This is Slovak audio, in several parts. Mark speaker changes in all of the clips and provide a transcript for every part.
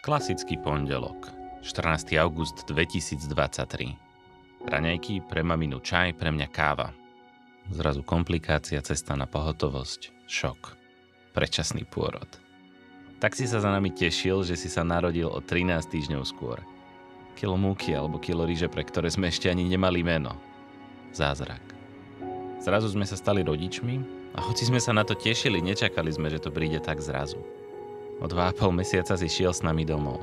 Speaker 1: Klasický pondelok, 14. august 2023. Raňajky, pre maminu čaj, pre mňa káva. Zrazu komplikácia, cesta na pohotovosť, šok. Predčasný pôrod. Tak si sa za nami tešil, že si sa narodil o 13 týždňov skôr. Kilo múky alebo kilo ryže, pre ktoré sme ešte ani nemali meno. Zázrak. Zrazu sme sa stali rodičmi a hoci sme sa na to tešili, nečakali sme, že to príde tak zrazu. O 2,5 mesiaca si šiel s nami domov.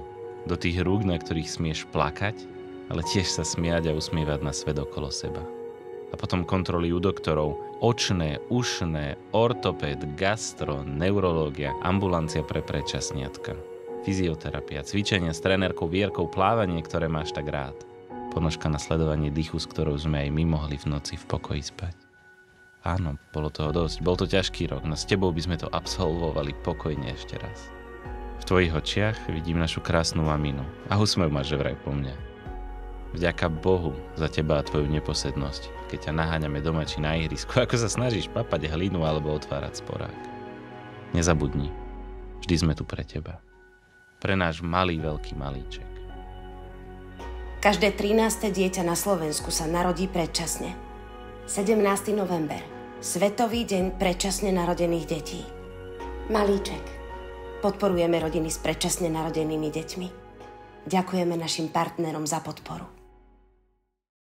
Speaker 1: Do tých rúk, na ktorých smieš plakať, ale tiež sa smiať a usmievať na svet okolo seba. A potom kontroly u doktorov, očné, ušné, ortopéd, gastro, neurológia, ambulancia pre predčasniatka, fyzioterapia, cvičenia s trénerkou Vierkou, plávanie, ktoré máš tak rád. Ponožka na sledovanie dýchu, s ktorou sme aj my mohli v noci v pokoji spať. Áno, bolo toho dosť. Bol to ťažký rok, no s tebou by sme to absolvovali pokojne ešte raz. V tvojich očiach vidím našu krásnu maminu a úsmev máš že vraj po mne. Vďaka Bohu za teba a tvoju neposednosť, keď ťa naháňame doma či na ihrisku, ako sa snažíš papať hlinu alebo otvárať sporák. Nezabudni, vždy sme tu pre teba. Pre náš malý veľký malíček.
Speaker 2: Každé 13. dieťa na Slovensku sa narodí predčasne. 17. november. Svetový deň predčasne narodených detí. Malíček. Podporujeme rodiny s predčasne narodenými deťmi. Ďakujeme našim partnerom za podporu.